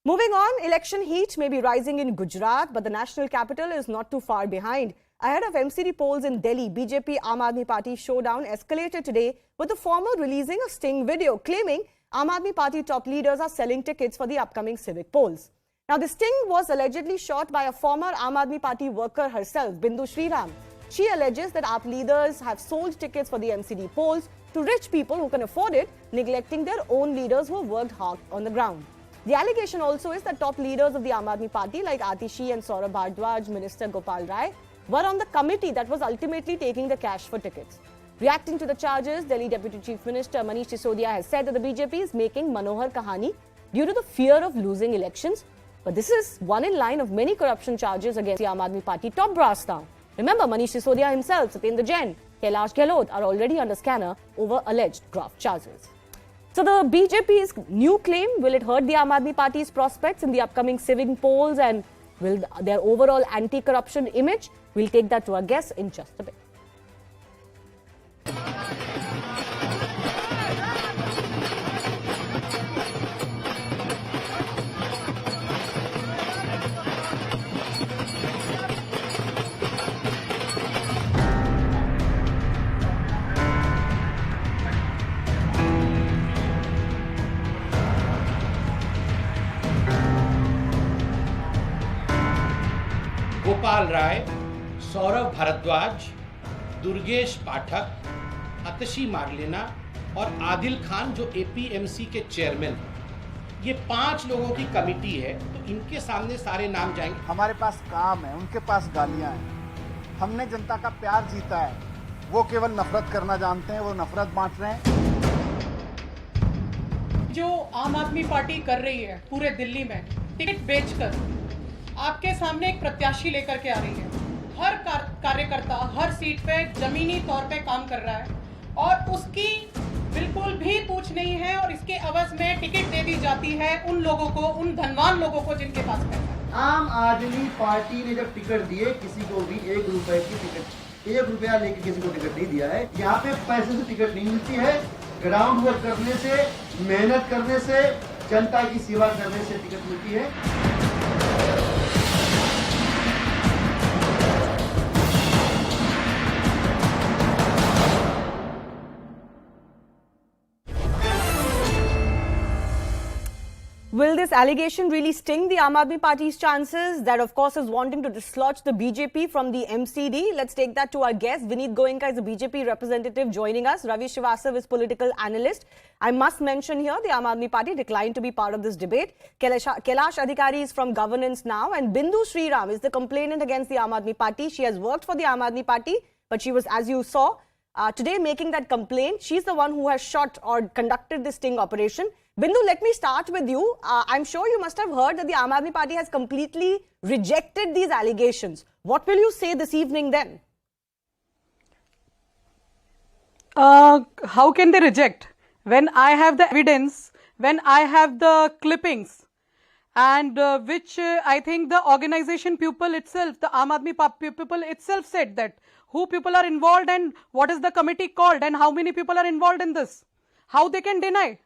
Moving on, election heat may be rising in Gujarat, but the national capital is not too far behind. Ahead of MCD polls in Delhi, BJP Aam Aadmi Party showdown escalated today with the former releasing a sting video claiming Aam Aadmi Party top leaders are selling tickets for the upcoming civic polls. Now, the sting was allegedly shot by a former Aam Aadmi Party worker herself, Bindu Sriram. She alleges that AAP leaders have sold tickets for the MCD polls to rich people who can afford it, neglecting their own leaders who have worked hard on the ground. The allegation also is that top leaders of the Aam Aadmi Party like Atishi and Saurabh Bhardwaj, Minister Gopal Rai, were on the committee that was ultimately taking the cash for tickets. Reacting to the charges, Delhi Deputy Chief Minister Manish Sisodia has said that the BJP is making Manohar Kahani due to the fear of losing elections. But this is one in line of many corruption charges against the Aam Aadmi Party top brass now. Remember, Manish Sisodia himself, Satendra Jain, Kailash Gehlot are already under scanner over alleged graft charges. So the BJP's new claim, will it hurt the Aam Aadmi Party's prospects in the upcoming civic polls and will their overall anti-corruption image? We'll take that to our guests in just a bit. Gopal Rai, Saurabh Bharadwaj, Durgesh Pathak, Atishi Marlena और आदिल खान जो APMC के chairman हैं, ये 5 लोगों की committee है, तो इनके सामने सारे नाम जाएंगे। हमारे पास काम है, उनके पास गालियां हैं। हमने जनता का प्यार जीता है, वो केवल नफरत करना जानते हैं, वो नफरत बांट रहे हैं। जो आम आदमी पार्टी कर रही है पूरे दिल्ली में टिकट बेचकर आपके सामने एक प्रत्याशी लेकर के आ रही है। हर कार्यकर्ता हर सीट पे जमीनी तौर पे काम कर रहा है और उसकी बिल्कुल भी पूछ नहीं है और इसके एवज में टिकट दे दी जाती है उन लोगों को, उन धनवान लोगों को जिनके पास पैसा है। आम आदमी पार्टी ने जब टिकट दिए किसी को भी 1 रुपए की टिकट, 1 रुपया लेके किसी को टिकट नहीं दिया है। यहाँ पे पैसे से टिकट नहीं मिलती है, ग्राउंड वर्क करने से, मेहनत करने से, जनता की सेवा करने से टिकट मिलती है। Will this allegation really sting the Aam Aadmi Party's chances? That, of course, is wanting to dislodge the BJP from the MCD. Let's take that to our guest. Vineet Goenka is a BJP representative joining us. Ravi Srivastav is political analyst. I must mention here, the Aam Aadmi Party declined to be part of this debate. Kailash Adhikari is from Governance Now. And Bindu Sriram is the complainant against the Aam Aadmi Party. She has worked for the Aam Aadmi Party, but she was, as you saw, today making that complaint. She's the one who has shot or conducted this sting operation. Bindu, let me start with you. I'm sure you must have heard that the Aam Aadmi Party has completely rejected these allegations. What will you say this evening then? How can they reject? When I have the evidence, when I have the clippings, and which I think the organization people itself, the Aam Aadmi people itself said that who people are involved and what is the committee called and how many people are involved in this. How they can deny?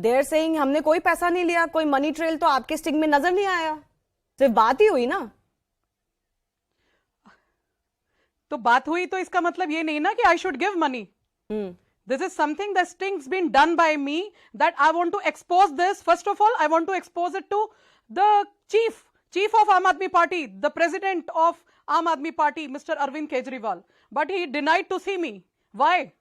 They're saying हमने कोई पैसा नहीं लिया, कोई money trail तो आपके sting में नजर नहीं आया, सिर्फ बात ही हुई ना। तो बात हुई तो इसका मतलब ये नहीं ना कि I should give money. This is something that sting's been done by me, that I want to expose this. First of all, I want to expose it to the chief of Aam Aadmi Party, the president of Aam Aadmi Party, Mr. Arvind Kejriwal. But he denied to see me. Why?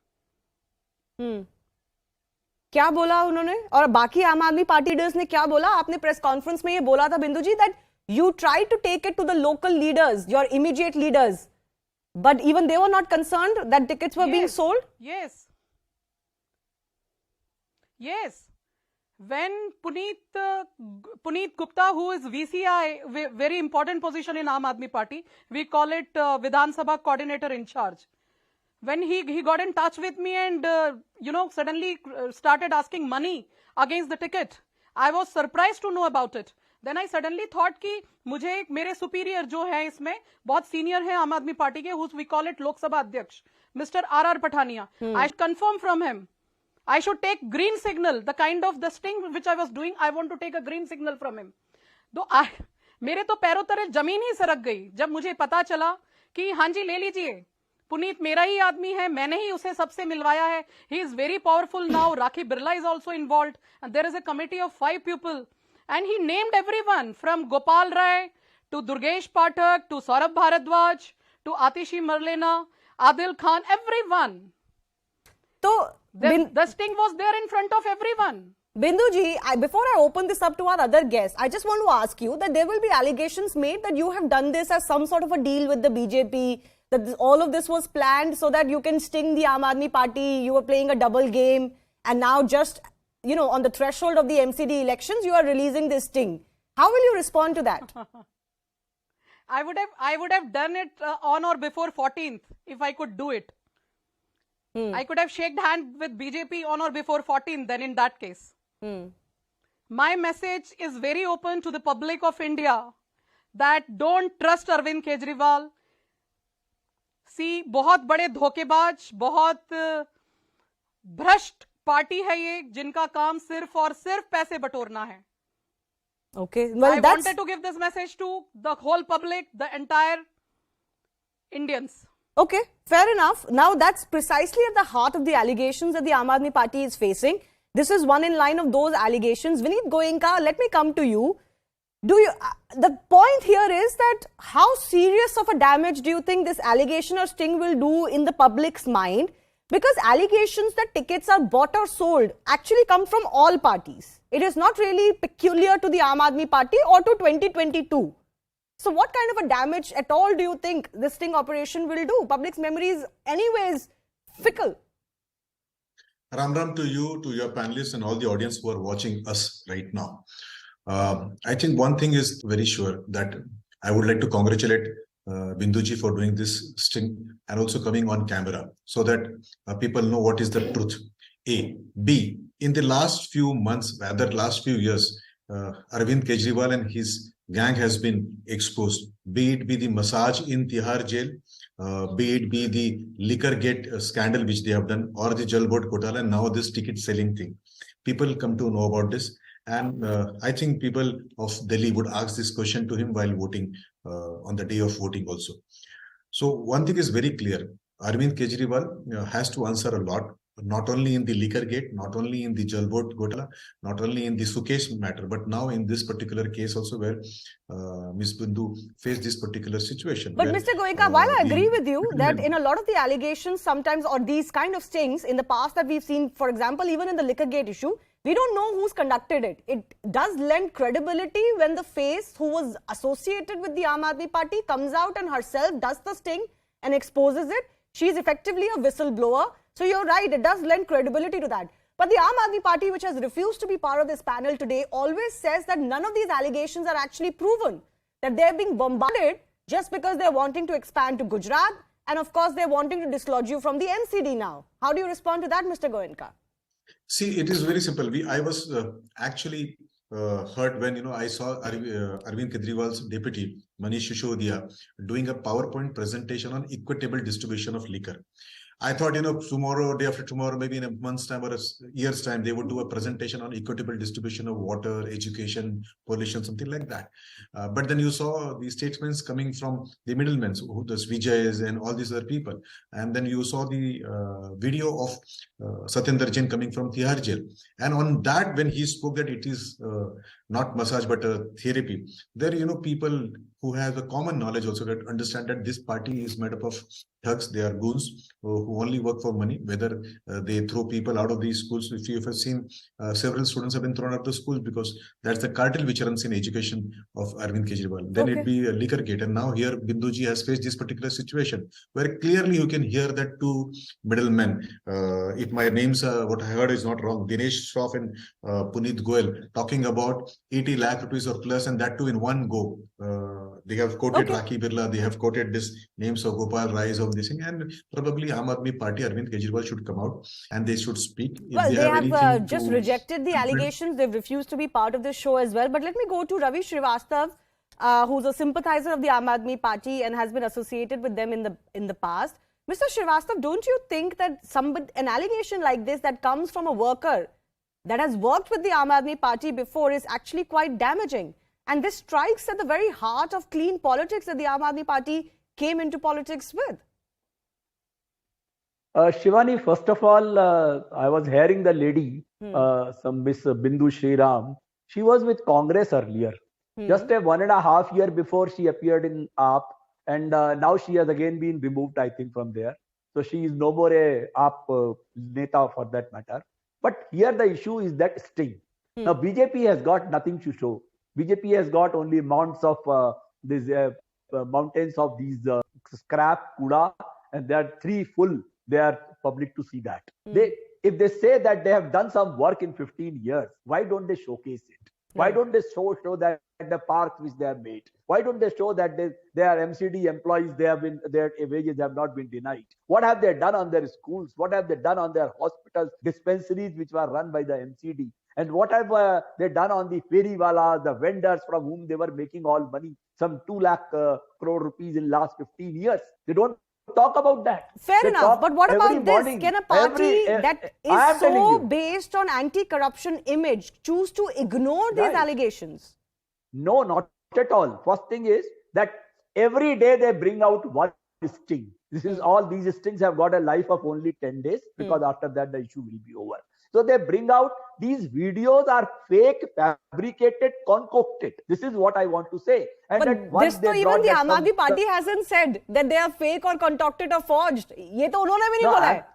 क्या बोला उन्होंने और बाकी आम आदमी party leaders ने क्या बोला? आपने प्रेस कॉन्फ्रेंस में ये बोला था बिंदु जी that you tried to take it to the local leaders, your immediate leaders, but even they were not concerned that tickets were being sold? Yes. When Puneet Gupta, who is VCI, very important position in Aam Aadmi Party, we call it Vidhan Sabha coordinator in charge. When he got in touch with me and suddenly started asking money against the ticket, I was surprised to know about it. Then I suddenly thought कि मुझे मेरे superior जो है इसमें बहुत senior है आम आदमी पार्टी के, who we call it Lok Sabha अध्यक्ष, Mr. R.R. Pathania. I confirm from him. I should take green signal. The kind of the sting which I was doing, I want to take a green signal from him. मेरे तो पैरों तले जमीन ही सरक गई जब मुझे पता चला कि हाँ जी ले लीजिए, पुनीत मेरा ही आदमी है, मैंने ही उसे सबसे मिलवाया है. He is very powerful now. Rakhi Birla is also involved, and there is a committee of 5 people, and he named everyone from Gopal Rai to Durgesh Pathak to Saurabh Bharadwaj to Atishi Marlena, Adil Khan, everyone. So The sting was there in front of everyone. Binduji, before I open this up to our other guests, I just want to ask you that there will be allegations made that you have done this as some sort of a deal with the BJP, that all of this was planned so that you can sting the Aam Aadmi Party, you were playing a double game, and now just, you know, on the threshold of the MCD elections, you are releasing this sting. How will you respond to that? I would have done it on or before 14th if I could do it. I could have shaken hands with BJP on or before 14th then in that case. My message is very open to the public of India that don't trust Arvind Kejriwal. See, बहुत बड़े धोखेबाज, बहुत भ्रष्ट party है ये, जिनका काम सिर्फ और सिर्फ पैसे बटोरना है. Okay, well, I wanted to give this message to the whole public, the entire Indians. Okay, fair enough. Now that's precisely at the heart of the allegations that the Aam Aadmi Party is facing. This is one in line of those allegations. Vineet Goenka, let me come to you. The point here is that how serious of a damage do you think this allegation or sting will do in the public's mind? Because allegations that tickets are bought or sold actually come from all parties. It is not really peculiar to the Aam Aadmi Party or to 2022. So what kind of a damage at all do you think this sting operation will do? Public's memory is anyways fickle. Ram Ram to you, to your panelists and all the audience who are watching us right now. I think one thing is very sure, that I would like to congratulate Binduji for doing this sting and also coming on camera so that people know what is the truth. A. B. In the last few months, rather last few years, Arvind Kejriwal and his gang has been exposed, be it be the massage in Tihar jail, be it be the liquor gate scandal which they have done, or the Jal Board Ghotala, and now this ticket selling thing. People come to know about this, and I think people of Delhi would ask this question to him while voting on the day of voting also. So one thing is very clear, Arvind Kejriwal has to answer a lot, not only in the liquor gate, not only in the Jal Board Ghotala, not only in the Sukesh matter, but now in this particular case also where Ms. Bindu faced this particular situation. But where, Mr. Goenka, while I agree with you that in a lot of the allegations sometimes, or these kind of stings in the past that we've seen, for example, even in the liquor gate issue, we don't know who's conducted it. It does lend credibility when the face who was associated with the Aam Aadmi Party comes out and herself does the sting and exposes it. She's effectively a whistleblower. So you're right, it does lend credibility to that. But the Aam Aadmi Party, which has refused to be part of this panel today, always says that none of these allegations are actually proven, that they're being bombarded just because they're wanting to expand to Gujarat, and of course they're wanting to dislodge you from the MCD now. How do you respond to that, Mr. Goenka? See, it is very simple. I was actually heard when I saw Arvind Kejriwal's deputy Manish Sisodiya doing a PowerPoint presentation on equitable distribution of liquor. I thought, tomorrow, day after tomorrow, maybe in a month's time or a year's time, they would do a presentation on equitable distribution of water, education, pollution, something like that. But then you saw the statements coming from the middlemen, who the Vijayas and all these other people. And then you saw the video of Satyendra Jain coming from Tihar jail. And on that, when he spoke that it is not massage, but a therapy, there, people who have a common knowledge also that understand that this party is made up of thugs, they are goons who only work for money, whether they throw people out of these schools. If you have seen, several students have been thrown out of the schools because that's the cartel which runs in education of Arvind Kejriwal. Then it'd be a liquor gate. And now here Binduji has faced this particular situation where clearly you can hear that two middlemen, if my names, what I heard is not wrong, Dinesh Shroff and Puneet Goel, talking about 80 lakh rupees or plus, and that too in one go. They have quoted Rakhi Birla, they have quoted this names of Gopal Rai of this thing, and probably Aam Aadmi Party, Arvind Kejriwal should come out and they should speak. Well, they have just rejected the allegations. They've refused to be part of this show as well. But let me go to Ravi Srivastav, who's a sympathizer of the Aam Aadmi Party and has been associated with them in the past. Mr. Srivastav, don't you think that an allegation like this that comes from a worker that has worked with the Aam Aadmi Party before is actually quite damaging? And this strikes at the very heart of clean politics that the Aam Aadmi Party came into politics with. Shivani, first of all, I was hearing the lady, some Miss Bindu Shriram. She was with Congress earlier. Just a 1.5 year before she appeared in AAP, and now she has again been removed, I think, from there. So she is no more a AAP neta for that matter. But here the issue is that sting. Now BJP has got nothing to show. BJP has got only mounts of these mountains of these scrap, kuda, and they are 3 full. They are public to see that. If they say that they have done some work in 15 years, why don't they showcase it? Why don't they show that the parks which they have made? Why don't they show that they are MCD employees? Their wages have not been denied. What have they done on their schools? What have they done on their hospitals, dispensaries which were run by the MCD? And what have they done on the feriwalas, the vendors from whom they were making all money, some 2 lakh crore rupees in last 15 years? They don't talk about that. Fair enough, but what about this? Can a party that is so based on anti-corruption image choose to ignore these allegations? No, not at all. First thing is that every day they bring out one sting. This is all. These stings have got a life of only 10 days because after that the issue will be over. So they bring out these videos are fake, fabricated, concocted. This is what I want to say. And but this तो even the Aam Aadmi Party hasn't said that they are fake or concocted or forged. ये तो उन्होंने भी नहीं बोला है.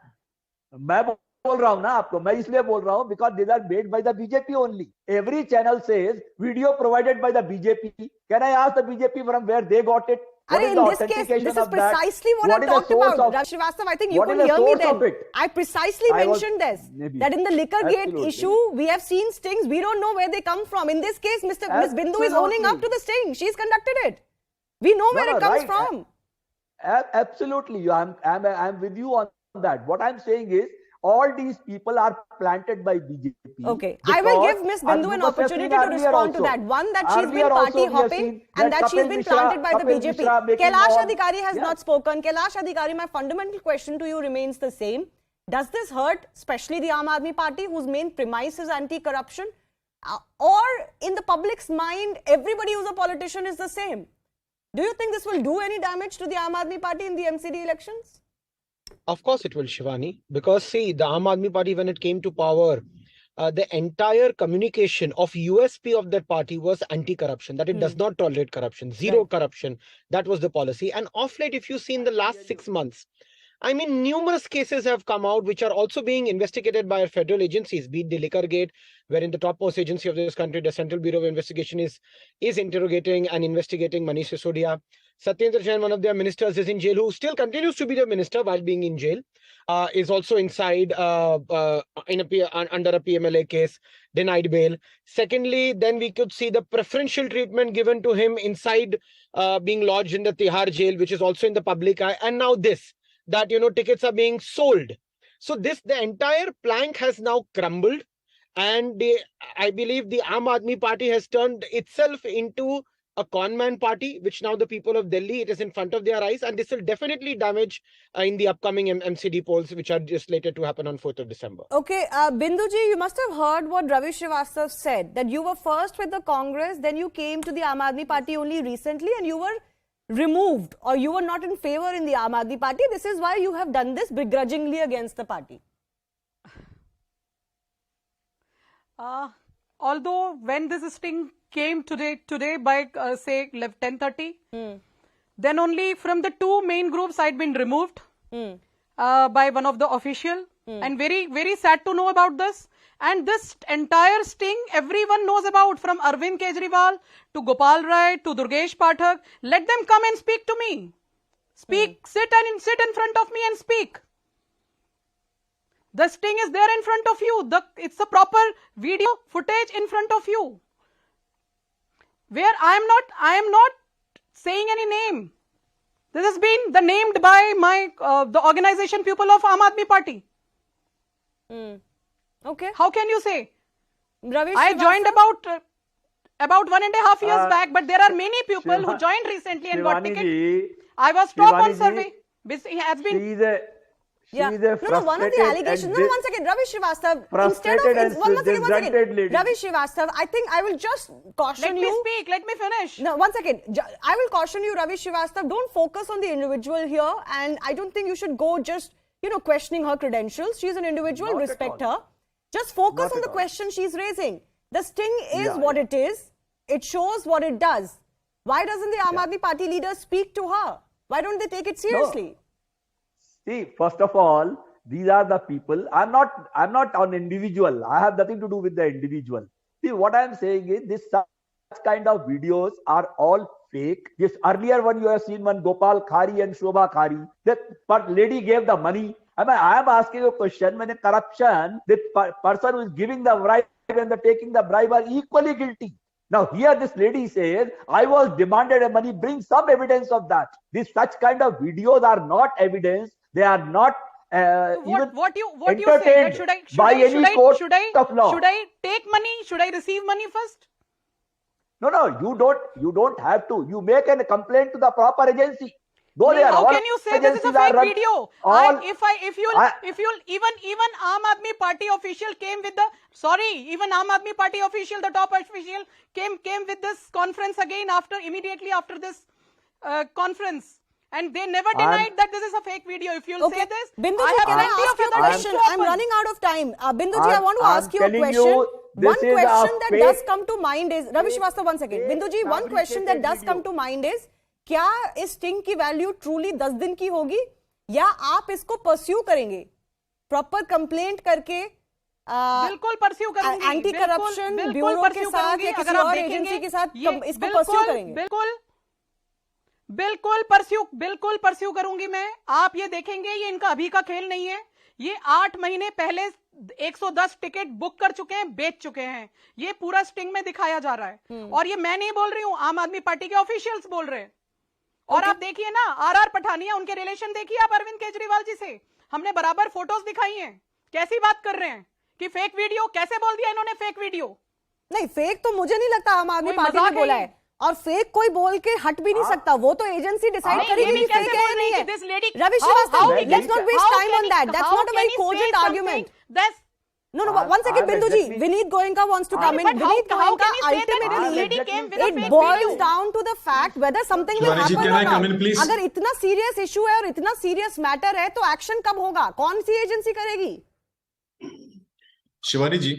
मैं बोल रहा हूँ ना आपको, मैं इसलिए बोल रहा हूँ because these are made by the BJP only. Every channel says video provided by the BJP. Can I ask the BJP from where they got it? In this case, this is precisely what I talked about. Srivastav, I think you could hear me then. I precisely mentioned this. That in the liquor gate issue, we have seen stings. We don't know where they come from. In this case, Miss Bindu is owning up to the sting. She's conducted it. We know where it comes from. Absolutely. I'm with you on that. What I'm saying is, all these people are planted by BJP. Okay, I will give Miss Bindu an opportunity to respond to that. One, that she's been party hopping and that she's been planted by the BJP. Kailash Adhikari has not spoken. Kailash Adhikari, my fundamental question to you remains the same. Does this hurt, especially the Aam Aadmi Party, whose main premise is anti-corruption? Or in the public's mind, everybody who's a politician is the same? Do you think this will do any damage to the Aam Aadmi Party in the MCD elections? Of course it will, Shivani, because see, the Aam Aadmi Party, when it came to power, the entire communication of USP of that party was anti-corruption, that it does not tolerate corruption, zero corruption. That was the policy. And of late, if you see in the last 6 months, I mean, numerous cases have come out which are also being investigated by our federal agencies, be it the liquor gate, wherein the topmost agency of this country, the Central Bureau of Investigation, is interrogating and investigating Manish Sisodia. Satyendra Jain, one of their ministers, is in jail, who still continues to be the minister while being in jail, is also inside under a PMLA case, denied bail. Secondly, then we could see the preferential treatment given to him inside being lodged in the Tihar jail, which is also in the public eye. And now this, that, tickets are being sold. So the entire plank has now crumbled. And I believe the Aam Aadmi Party has turned itself into a conman party, which now the people of Delhi, it is in front of their eyes. And this will definitely damage in the upcoming MCD polls, which are just slated to happen on 4th of December. Okay, Binduji, you must have heard what Ravi Srivastav said, that you were first with the Congress, then you came to the Aam Aadmi Party only recently and you were removed, or you were not in favor in the Aam Aadmi Party. This is why you have done this begrudgingly against the party. Although when this sting came today by say 10:30, then only from the 2 main groups I'd been removed by one of the official, and very, very sad to know about this. And this entire sting everyone knows about, from Arvind Kejriwal to Gopal Rai to Durgesh Pathak. Let them come and speak to me. Speak, sit in front of me and speak. The sting is there in front of you. It's a proper video footage in front of you. Where I am not saying any name. This has been named by the organization people of Aam Aadmi Party. Okay. How can you say? Ravi I joined about 1.5 years back, but there are many people who joined recently and got ticket. I was top on survey. He has been. She is a No, one of the allegations. No, one second, Ravi Srivastava. frustrated and disgruntled lady. Ravi Srivastava, I think I will just caution you. Let me speak. Let me finish. No, one second. I will caution you, Ravi Srivastava. Don't focus on the individual here, and I don't think you should go just questioning her credentials. She's an individual. Not at respect all. her. Just focus Not on at the all. question she's raising. The sting is Yeah, what it is. It shows what it does. Why doesn't the Aam Aadmi Party leader speak to her? Why don't they take it seriously? See, first of all, these are the people. I'm not an individual. I have nothing to do with the individual. See, what I am saying is this such kind of videos are all fake. This earlier one you have seen, one Gopal Khari and Shobha Khari. That lady gave the money. I am asking a question. When a corruption, the person who is giving the bribe and the taking the bribe are equally guilty. Now here this lady says, I was demanded a money, bring some evidence of that. These such kind of videos are not evidence. They are not even What you say? That by any court of law. Should I take money? Should I receive money first? No, you don't have to. You make a complaint to the proper agency. Go there. How All can you say this is a agencies are fake run- video? all- If you'll even Aam Aadmi Party official came with even Aam Aadmi Party official, the top official came with this conference again immediately after this conference. And they never denied that this is a fake video. If you'll say this, Binduji, can I ask you a question? I'm running out of time. Binduji, I want to ask you a telling question. you, this One is a question that fake- does come to mind is, Ravi Srivastava, one second. fake Binduji, one question that does fabricated come to mind is, क्या इस sting की value truly 10 दिन की होगी या आप इसको pursue करेंगे प्रॉपर कंप्लेंट करके बिल्कुल परस्यू करूंगी एंटी करप्शन बिल्कुल ब्यूरो के pursue साथ करूंगी। या अगर किसी आप और देखेंगे, एजेंसी के साथ ये इसको परस्यू करेंगे बिल्कुल परस्यू करूंगी मैं। आप ये देखेंगे, ये इनका अभी का खेल नहीं है। ये 8 महीने पहले 110 टिकट बुक कर चुके हैं, बेच चुके हैं। ये पूरा स्टिंग में दिखाया जा रहा है और ये मैं नहीं बोल रही हूं, आम आदमी पार्टी के ऑफिशियल्स बोल रहे हैं। और आप देखिए ना, आर पठानिया, उनके रिलेशन देखिए आप अरविंद केजरीवाल जी से। हमने बराबर फोटोज दिखाई हैं। कैसी बात कर रहे हैं कि फेक वीडियो? कैसे बोल दिया इन्होंने फेक वीडियो? नहीं, फेक तो मुझे नहीं लगता आम आदमी कोई पार्टी ने मजाक है बोला ये? है, और फेक कोई बोल के हट भी नहीं सकता। वो तो एजेंसी डिसाइड नहीं, करेगी ये भी कि फेक कैसे है बोल या रही नहीं है कि this lady- है। Ravi how Srivastava, can let's not waste how time can on he- that. That's how not a can very he say cogent something argument. that's- No, one second, I'm Binduji. exactly- Vineet Goenka wants to come in. But Vineet how Goenka, can he say that this ultimately, lady came with a it fake boils video? down to the fact whether something will Shivani ji, happen can or I not. come in, please? अगर इतना serious issue है और इतना serious matter है तो action कब होगा? कौन सी एजेंसी करेगी? Shivani ji,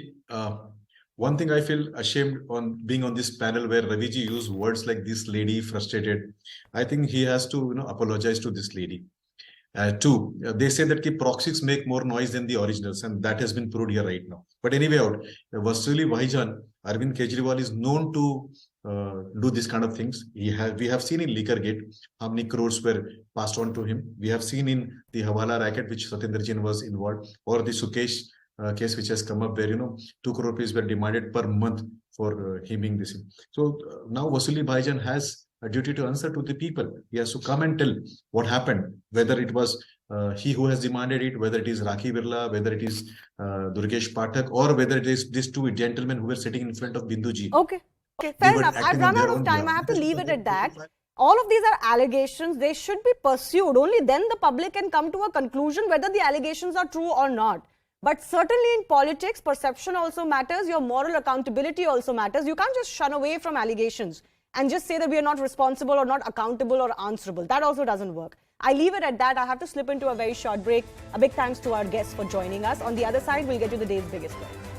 one thing I feel ashamed on being on this panel where Ravi ji used words like this lady frustrated. I think he has to, apologize to this lady. Two, they say that proxies make more noise than the originals, and that has been proved here right now. But anyway, Vasuli Bhaijan, Arvind Kejriwal is known to do this kind of things. We have seen in Liquorgate how many crores were passed on to him. We have seen in the Hawala racket, which Satyendra Jain was involved, or the Sukesh case which has come up where 2 crore rupees were demanded per month for him being this. So now Vasuli Bhaijan has a duty to answer to the people. He has to come and tell what happened, whether it was he who has demanded it, whether it is Rakhi Birla, whether it is Durgesh Pathak, or whether it is these two gentlemen who were sitting in front of Binduji. Okay, fair enough. I've run out of time. I have to leave it at that. All of these are allegations. They should be pursued. Only then the public can come to a conclusion whether the allegations are true or not. But certainly in politics, perception also matters. Your moral accountability also matters. You can't just shun away from allegations and just say that we are not responsible or not accountable or answerable. That also doesn't work. I leave it at that. I have to slip into a very short break. A big thanks to our guests for joining us. On the other side, we'll get to the day's biggest story.